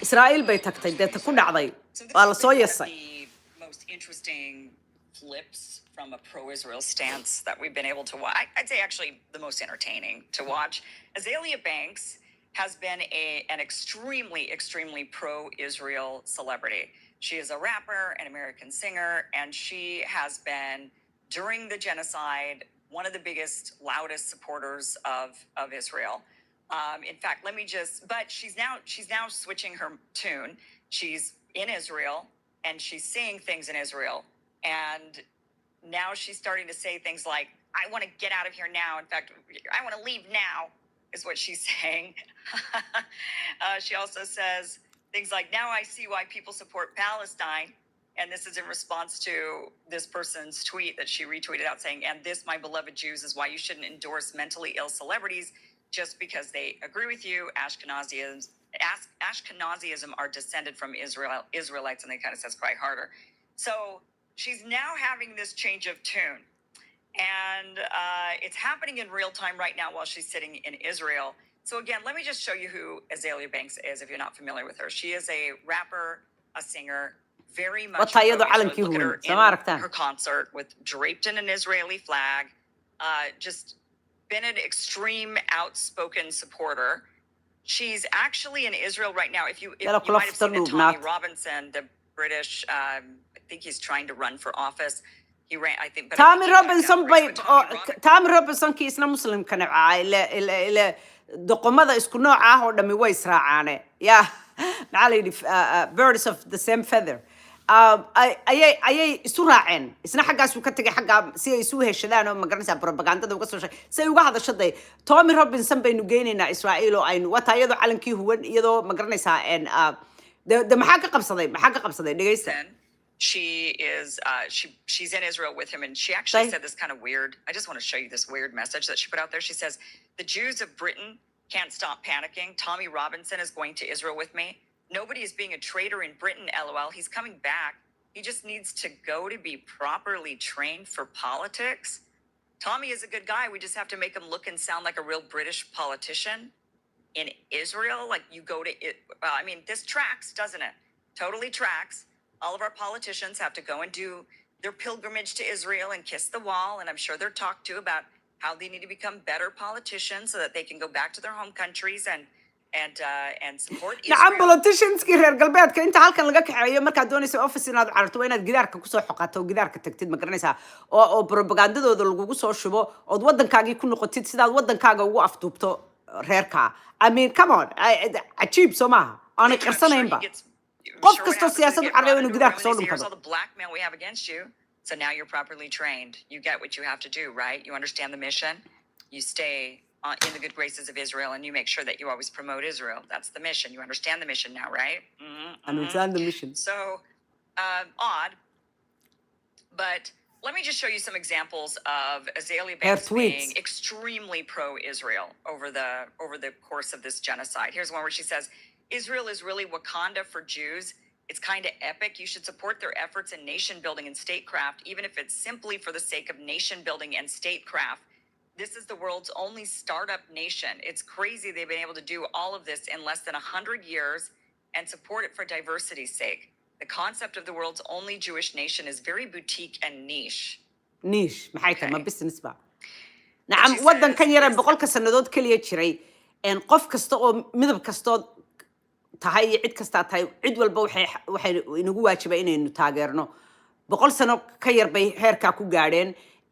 Israel bay tagtay dee ta ku dhacday waa la soo yeesay the most interesting flips from a pro-Israel stance that we've been able to watch. I'd say actually the most entertaining to watch. Azealia Banks has been an extremely pro-Israel celebrity. She is a rapper, an American singer, and she has been, during the genocide, one of the biggest, loudest supporters of Israel. In fact, but she's now switching her tune. She's in Israel and she's saying things in Israel. And now she's starting to say things like, I want to get out of here now. In fact, I want to leave now, is what she's saying. She also says things like, now I see why people support Palestine. And this is in response to this person's tweet that she retweeted out saying, and this, my beloved Jews, is why you shouldn't endorse mentally ill celebrities just because they agree with you. Ashkenazism are descended from Israelites, and they kind of says cry harder. So she's now having this change of tune. And it's happening in real time right now while she's sitting in Israel. So again, let me just show you who Azealia Banks is if you're not familiar with her. She is a rapper, a singer, very much wata iyadu pro-Israel. calankii Look at her huwan sama in aragtaan her concert with draped in an Israeli flag. Just been an extreme outspoken supporter. She's actually in Israel right now. If you might have seen that Tommy Robinson, the British, I think he's trying to run for office. He ran, I think. But Tommy I think he backed Robinson out of the race. bay Tommy Robinson kii isna muslimka nabcaa ila doqomada isku nooc ah oo dhami way israacaane yeah maxaa la yidhi birds of the same feather ayay isu raaceen isna xaggaasuu ka tegay xaggaa si ay isu heshadaan oo magaranaysaa propagandada uga soo say uga hadashaday Tommy Robinson baynu geynaynaa Israa'iil oo aynu wata iyadoo calankii huwan iyadoo magaranaysaa maxaa ka qabsaday dhegeysta she's in Israel with him, and she actually said this kind of weird. I just want to show you this weird message that she put out there. She says, "The Jews of Britain can't stop panicking. Tommy Robinson is going to Israel with me. Nobody is being a traitor in Britain. LOL. He's coming back. He just needs to go to be properly trained for politics. Tommy is a good guy. We just have to make him look and sound like a real British politician in Israel. Like you go to it. I mean, this tracks, doesn't it? Totally tracks." All of our politicians have to go and do their pilgrimage to Israel and kiss the wall. And I'm sure they're talked to about how they need to become better politicians so that they can go back to their home countries and support Israel. nacam politicianskii reer galbeedka inta halkan laga kaxeeyo markaad doonaysa office inaad cararto waa inaad gidaarka kusoo xoqato gidaarka tagtid ma garanaysaa oo propagandadooda lagugu soo shubo ood waddankaagii ku noqotid sidaad waddankaaga ugu afduubto reerka I mean come on cajiib soo maaha aanay qarsanaynba qof kastoo siyaasad u carreeyo inuu gidaarka soo dhunkado all the blackmail we have against you. So now you're properly trained. You get what you have to do, right? You understand the mission. You stay in the good graces of Israel, and you make sure that you always promote Israel. That's the mission. You understand the mission now, right? Understand the mission. So odd. But let me just show you some examples of Azealia Banks being extremely pro-Israel over the course of this genocide. Here's one where she says, Israel is really Wakanda for Jews. It's kind of epic. You should support their efforts in nation building and statecraft, even if it's simply for the sake of nation building and statecraft. This is the world's only startup nation. It's crazy they've been able to do all of this in less than 100 years and support it for diversity's sake. The concept of the world's only Jewish nation is very boutique and niche. Niche, maxay tahay ma business ba. Nacam waddankan yar boqolka sanadood kaliya jiray in qof kasta oo midab kasta tahay cid kasta tahay cid walba waxay inagu waajibay inaynu taageerno boqol sano ka yar bay heerka ku gaadheen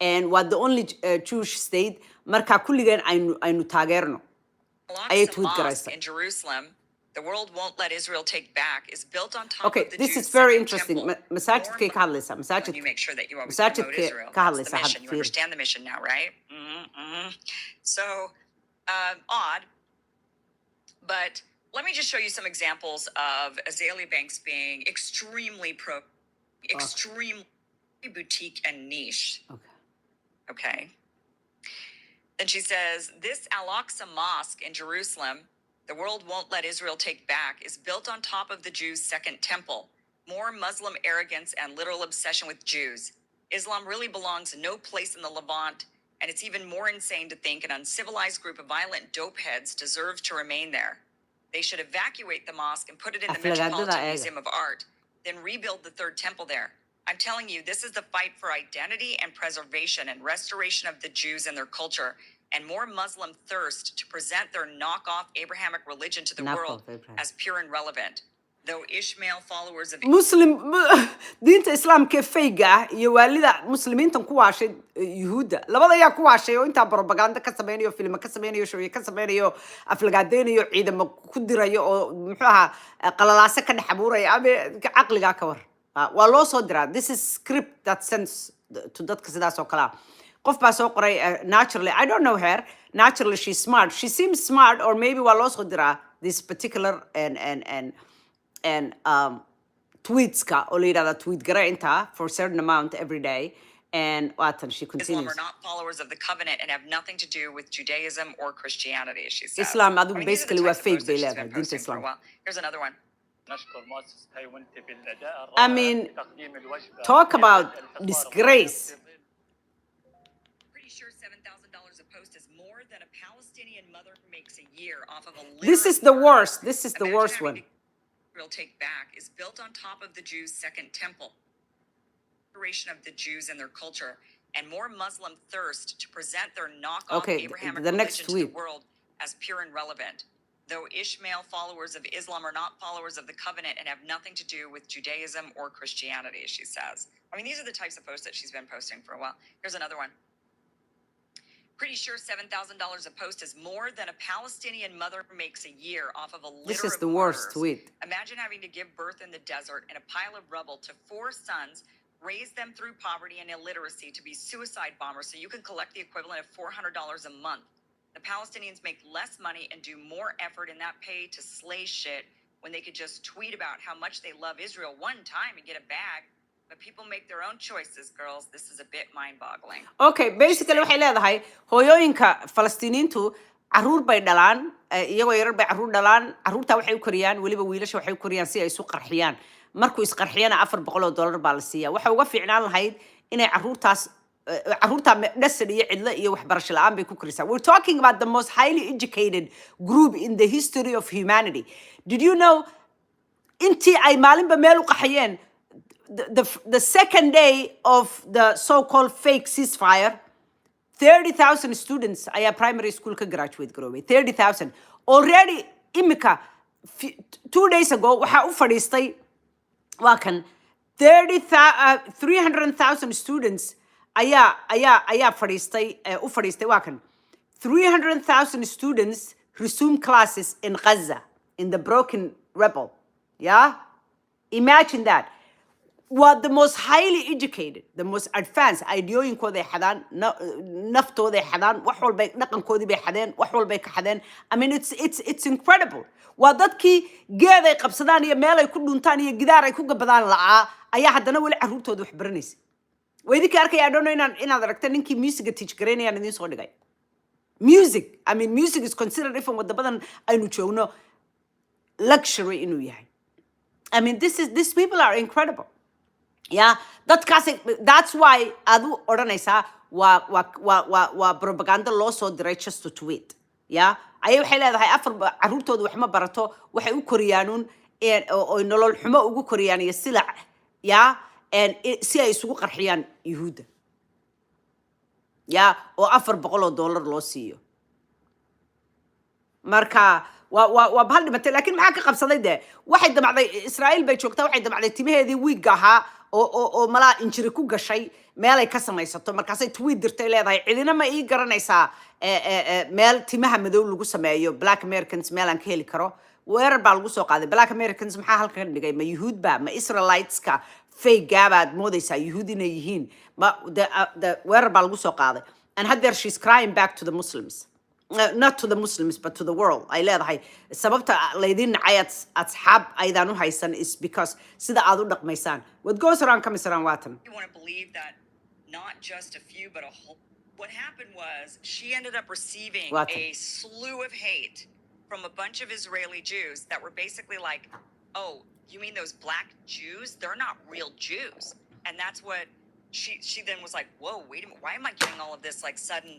and what the only Jewish state marka kulligeen aynu taageerno ayay tuud garaysa in Jerusalem the world won't let Israel take back is built on top of the Jews. This is very interesting. Masaajidkay ka hadlaysa masaajid. You make sure that you always promote Israel. That's the mission. You understand the mission now, right? So odd, but let me just show you some examples of Azealia Banks being extremely boutique and niche. Okay. Then she says, this Al-Aqsa Mosque in Jerusalem, the world won't let Israel take back, is built on top of the Jews' second temple. More Muslim arrogance and literal obsession with Jews. Islam really belongs no place in the Levant, and it's even more insane to think an uncivilized group of violent dope heads deserves to remain there. They should evacuate the mosque and put it in the aflagaadada Metropolitan eega Museum of Art, then rebuild the third temple there. I'm telling you, this is the fight for identity and preservation and restoration of the Jews and their culture, and more Muslim thirst to present their knockoff Abrahamic religion to the world knockoff Abraham as pure and relevant. Though Ishmael followers of muslim diinta islaamka ee fayga ah iyo waalida muslimiintan ku waashay yuhuudda labada ayaa ku waashay oo intaa propaganda ka sameynayo filma ka sameynayo shooye ka sameynayo aflagaadeynayo ciidamo ku dirayo oo muxuu ahaa qalalaase ka dhex abuuraya ama caqligaa ka war waa loo soo diraa this is script that sends to dadka sidaas oo kale ah qof baa soo qoray naturally I don't know her naturally she's smart she seems smart or maybe waa loo soo diraa this particular and tweets ka oo la yidhahda tweet gara inta for a certain amount every day and waatan she Islam continues are not followers of the covenant and have nothing to do with Judaism or Christianity, she says. Islam adigu I mean, these are the basically waa types of fake posts bay that she's leedahay been diinta posting for a islaamka while. Here's another one. نشكر مؤسسة هيونتي بالأداء I الرائع mean في تقديم الوجبة talk about الإفطار disgrace الرائع في ظل Pretty sure $7,000 a post is more than a Palestinian mother makes a year off of a this is literal the murder. worst this is the Imagine worst having one Israel take back is built on top of the Jews' second temple. Restoration of the Jews and their culture, and more Muslim thirst to present their knockoff okay Abrahamic the next religion to the tweet world as pure and relevant. Though Ishmael followers of Islam are not followers of the covenant and have nothing to do with Judaism or Christianity, she says. I mean, these are the types of posts that she's been posting for a while. Here's another one. Pretty sure $7,000 a post is more than a Palestinian mother makes a year off of a litter this is of the worst murders. tweet Imagine having to give birth in the desert in a pile of rubble to 4 sons, raise them through poverty and illiteracy to be suicide bombers so you can collect the equivalent of $400 a month. The Palestinians make less money and do more effort in that pay to slay shit when they could just tweet about how much they love Israel one time and get a bag. But people make their own choices, girls. This is a bit mind-boggling. okay basically waxay leedahay hooyooyinka falastiiniintu caruur bay dhalaan iyagoo yarar bay caruur dhalaan caruurtaa waxay u koriyaan weliba wiilasha waxay u koriyaan si ay isu qarxiyaan markuu isqarxiyana $400 baa la siiyaa waxay uga fiicnaan lahayd inay caruurtaas caruurtaa dhasad iyo cidlo iyo waxbarasho la-aan bay ku korisaa we're talking about the most highly educated group in the history of humanity did you know intii ay maalinba meel u qaxayeen the second day of the so-called fake ceasefire 30,000 students ayaa primary school ka graduate garoobay 30,000 already imika 2 days ago waxaa u fadhiistay waa kan 300,000 students ayaa fadhiistay u fadhiistay waa kan 300,000 students resume classes in Gaza in the broken rebel yeah imagine that were the most highly educated, the most advanced ideooyinkooday xadaan naftooday xadaan wax walbay dhaqankoodii bay xadeen wax walbay ka xadeen I mean it's incredible waa dadkii geeday qabsadaan iyo meel ay ku dhuntaan iyo gidaar ay ku gabadaan la'aa ayaa haddana weli caruurtooda wax baranaysa weydinka arkaya I don't know inaad aragta ninkii musiga teach garaynayaan idiin soo dhigay music I mean music is considered ifan wadabadan aynu joogno luxury inuu yahay I mean these people are incredible yeah dadkaasi that's why aad u odhanaysaa waa propaganda loo soo diray just to tweet yeah ayay waxay leedahay afar caruurtooda wax ma barato waxay u koriyaanuun oo nolol xumo ugu koriyaan iyo silac yeah si ay isugu qarxiyaan yuhuudda yeah oo $400 loo siiyo marka waa bahal dhimatay laakiin maxaa ka qabsaday dee waxay damacday Israa'iil bay joogtaa waxay damacday timaheedii wiig ahaa oo malaa injiri ku gashay meel ay ka samaysato markaasay tweet dirtay leedahay cidina ma ii garanaysaa meel timaha madow lagu sameeyo black Americans meel aan ka heli karo weerar baa lagu soo qaaday black Americans maxaa halkan dhigay ma yuhuud ba ma Israelites-ka fake gaabaad moodaysaa yuhuud inay yihiin ma weerar baa lagu soo qaaday and haddeer she's crying back to the Muslims not to the Muslims but to the world ay leedahay sababta laydin nacay asxaab aydan u haysan is because sida aad u dhaqmaysaan what goes around comes around watan You want to believe that not just a few, but a whole. What happened was she ended up receiving What? a slew of hate from a bunch of Israeli Jews that were basically like, "Oh, you mean those black Jews? They're not real Jews." And that's what she then was like, "Whoa, wait a minute. Why am I getting all of this like sudden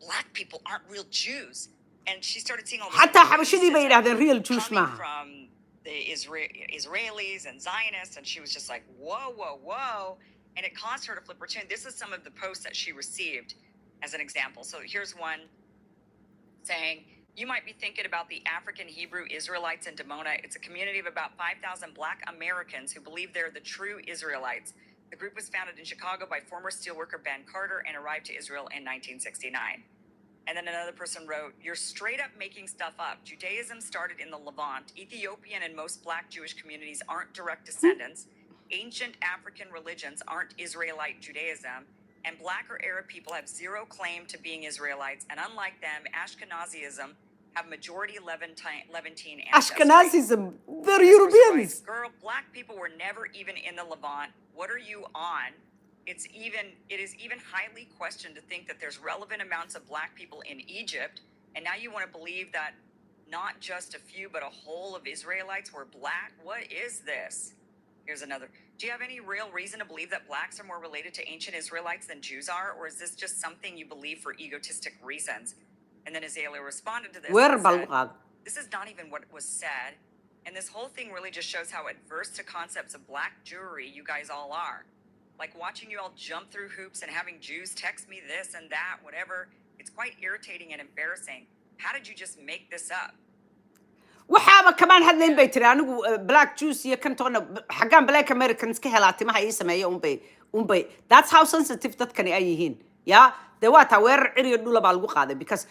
black people aren't real Jews?" And she started seeing all this حتى حبشدي bay criticism yidhahdeen real Jewish coming maaha. from the Israelis and Zionists, and she was just like, whoa, whoa, whoa. And it caused her to flip her tune. This is some of the posts that she received as an example. So here's one saying, you might be thinking about the African Hebrew Israelites in Dimona. It's a community of about 5,000 Black Americans who believe they're the true Israelites. The group was founded in Chicago by former steelworker Ben Carter and arrived to Israel in 1969. And then another person wrote, you're straight up making stuff up. Judaism started in the Levant. Ethiopian and most Black Jewish communities aren't direct descendants. Ancient African religions aren't Israelite Judaism. And Black or Arab people have zero claim to being Israelites. And unlike them, Ashkenazism have majority Levantine ancestry. Ashkenazism, they're This person Europeans. writes, girl, Black people were never even in the Levant. What are you on? It is even highly questioned to think that there's relevant amounts of Black people in Egypt. And now you want to believe that not just a few, but a whole of Israelites were Black? What is this? Here's another. Do you have any real reason to believe that Blacks are more related to ancient Israelites than Jews are? Or is this just something you believe for egotistic reasons? And then Azealia responded to this Weer and bal said, qaad. this is not even what was said. And this whole thing really just shows how adverse to concepts of Black Jewry you guys all are. Like watching you all jump through hoops and having Jews text me this and that, whatever. It's quite irritating and embarrassing. How did you just make this up? waxaaba kamaan hadlayn bay tiri anigu black juice iyo kantoona xaggaan black americans ka helaa timaha ii sameeya unbay that's how sensitive dadkani ay yihiin ya dee waa taa weerar ciriyo dhula baa lagu qaaday because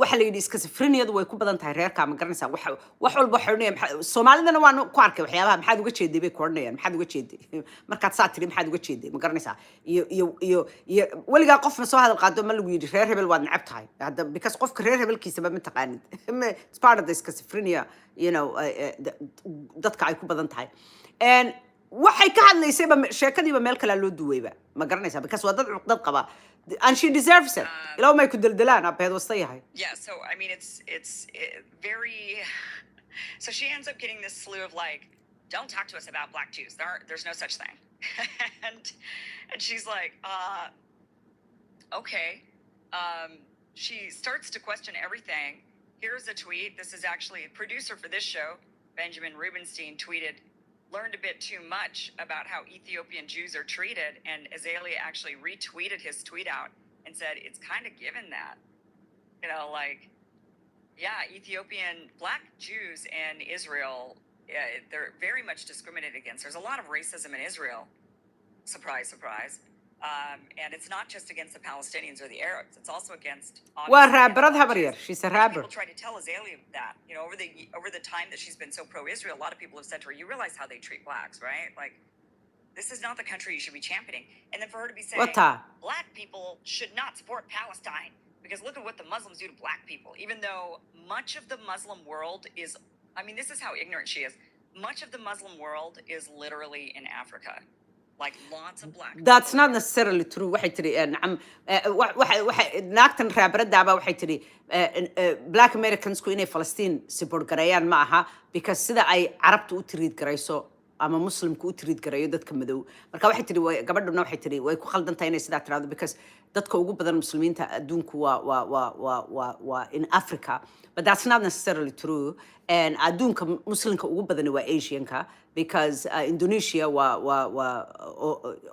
waxa la yidhi schizophreniadu way ku badan tahay reerkaa ma garanaysaa wax walba xornaya soomaalidana waan ku arkay waxyaabaha maxaad uga jeeday bay ku odhanayaan maxaad uga jeeday markaad saa tiri maxaad uga jeeday ma garanaysaa iyo weligaa qofna soo hadal qaado ma lagu yidhi reer hebel waad necab tahay hadda because qofka reer hebelkiisaba ma taqaanid it's part of the schizophrenia dadka ay ku badan tahay and waxay ka hadlaysayba sheekadiiba meel kale loo duwayba ma garanaysaa because waa dad cuqdad qaba and she deserves it ilaw may ku deldelaan abeed wasta yahay yeah so I mean it's very so she ends up getting this slew of like don't talk to us about Black Jews there's no such thing and she's like okay she starts to question everything. Here's a tweet. This is actually a producer for this show, Benjamin Rubenstein, tweeted, learned a bit too much about how Ethiopian Jews are treated. And Azealia actually retweeted his tweet out and said, it's kind of given that. You know, like, yeah, Ethiopian Black Jews in Israel, they're very much discriminated against. There's a lot of racism in Israel. Surprise, surprise. And it's not just against the Palestinians or the Arabs. It's also against. Waa raabarad habar yar. She's a rabber. People try to tell Azealia that, you know, over the time that she's been so pro-Israel, a lot of people have said to her, "You realize how they treat Blacks, right? Like, this is not the country you should be championing." And then for her to be saying, Black people should not support Palestine because look at what the Muslims do to Black people. Even though much of the Muslim world is, I mean, this is how ignorant she is. Much of the Muslim world is literally in Africa. Like lots of Black people. That's not necessarily true. waxay tiri nacam waxay naagtan raabaradaaba waxay tiri Black Americans ku inay Palestine support gareeyaan ma aha because sida ay Carabtu u tiriid gareyso ama Muslimku u tiriid gareeyo dadka madow marka waxay tiri gabadhuna waxay tiri way ku khaldan tahay inay sidaa tiraado because dadka ugu badan muslimiinta adduunku waa in Africa but that's not necessarily true and adduunka muslimka ugu badan waa Asianka because Indonesia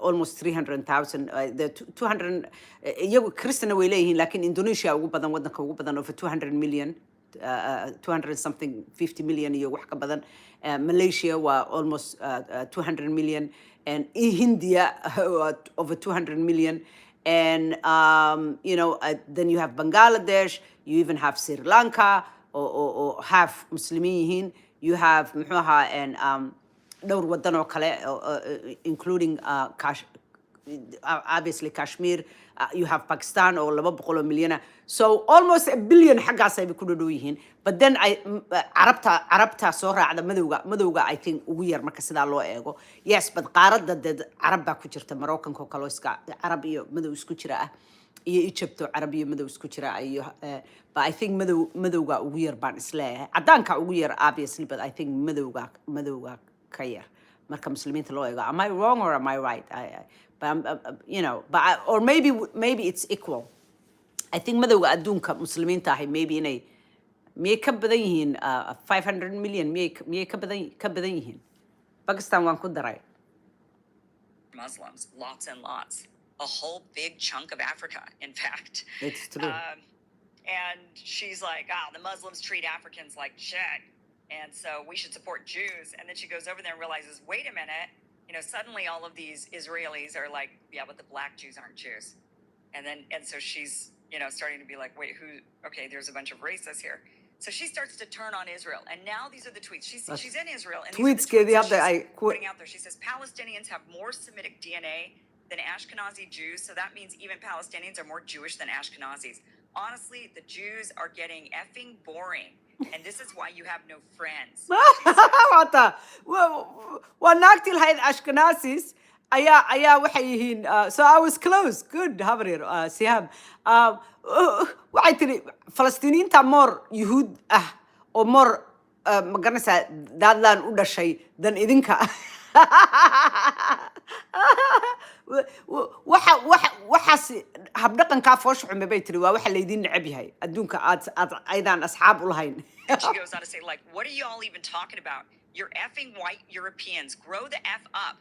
almost 300,000 the 200 iyagu Christian way leeyihiin laakiin Indonesia ugu badan wadanka ugu badan over 200 million 200 something 50 million iyo wax ka badan Malaysia waa almost 200 million and India over 200 million and you know then you have Bangladesh you even have Sri Lanka or half Muslimin yihiin you have muxuu ahaa and dhowr wadan oo kale including obviously Kashmir you have Pakistan or 200 million so almost a billion xaggaas ay ku dhow yihiin but then Arabta soo raacda madowga I think ugu yar marka sida loo eego yes but qaaradda Arab baa ku jirta Moroccan ko kale iska Arab iyo madow isku jira ah iyo Egypt oo Arab iyo madow isku jira iyo but I think madowga ugu yar baan isleeyahay cadaanka ugu yar obviously but I think madowga ka yar marka muslimiinta loo eego am I wrong or am I right but you know but or maybe it's equal I think madowga adduunka muslimiinta ahay maybe inay miyay ka badan yihiin 500 million miyay ka badan yihiin Pakistan waan ku daray Muslims, lots and lots. A whole big chunk of Africa, in fact. it's true And she's like, the Muslims treat Africans like shit. And so we should support Jews. And then she goes over there and realizes, wait a minute, suddenly all of these Israelis are like, yeah, but the black Jews aren't Jews. And so she's, starting to be like, wait, okay, there's a bunch of racists here. So she starts to turn on Israel. And now these are the tweets. She's in Israel. And tweets these are the that tweets she's putting out there. She says, Palestinians have more Semitic DNA than Ashkenazi Jews. So that means even Palestinians are more Jewish than Ashkenazis. Honestly, the Jews are getting effing boring. And this is why you have no friends. wata waa naagtii lahayd Ashkenazis ayaa waxay yihiin so I was close good habareer Siham waxay tiri Falastiiniinta more Yuhuud oo more magaranaysaa daadlaan u dhashay dan idinka waxaas habdhaqankaa foosha xume bay tiri waa waxa laydin necab yahay adduunka aad aydaan asxaab u lahayn She goes on to say, like, what are you all even talking about? You're effing white Europeans. Grow the F up.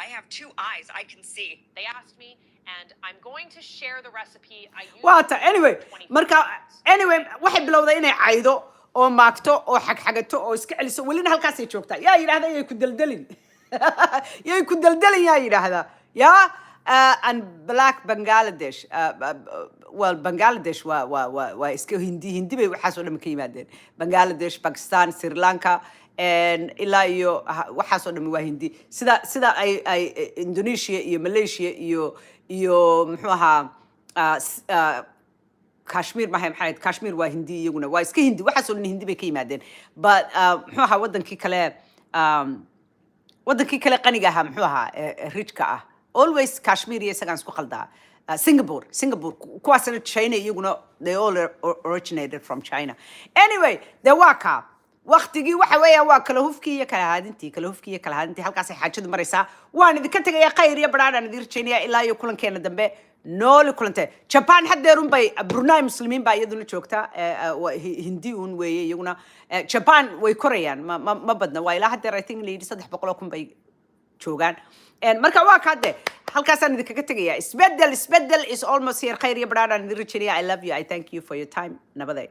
I have 2 eyes. I can see. They asked me, and I'm going to share the recipe I used. Waata anyway marka anyway waxay bilowday inay caydo oo maagto oo xagxagato oo iska celiso walina halkaas ay joogtaa yaa yiraahdo ay ku daldalin yay ku daldalin yaa yiraahdo yaa and black Bangladesh well Bangladesh waa iska hindi bay waxaas oo dhan ka yimaadeen Bangladesh Pakistan Sri Lanka and ilaa iyo waxaas oo dhan waa hindi sida ay Indonesia iyo Malaysia iyo muxuu ahaa Kashmir maxay Kashmir waa hindi iyaguna waa iska hindi waxaas oo dhan hindi bay ka yimaadeen but muxuu ahaa wadankii kale qaniga ahaa muxuu ahaa richka ah always Kashmir iyo isagaan isku qaldaa Singapore kuwaasna China iyaguna they all originated from China anyway the waka waqtigii waxa weeyaan waa kala hufkii iyo kala haadintii halkaas ay xaajadu maraysaa waan idinka tagayaa khayr iyo badhaan idin rajaynayaa ilaa iyo kulankeena dambe nooli kulante Japan haddeerun bay Brunei muslimiin baa iyaduna joogta hindi un weeye iyaguna Japan way korayaan ma badna waa ilaa haddeer I think la yidhi 300,000 bay joogaan marka waa kaade halkaasaan idinkaga tagayaa isbedel is almost here khayr iyo badhaan idin rajaynayaa I love you I thank you for your time nabaday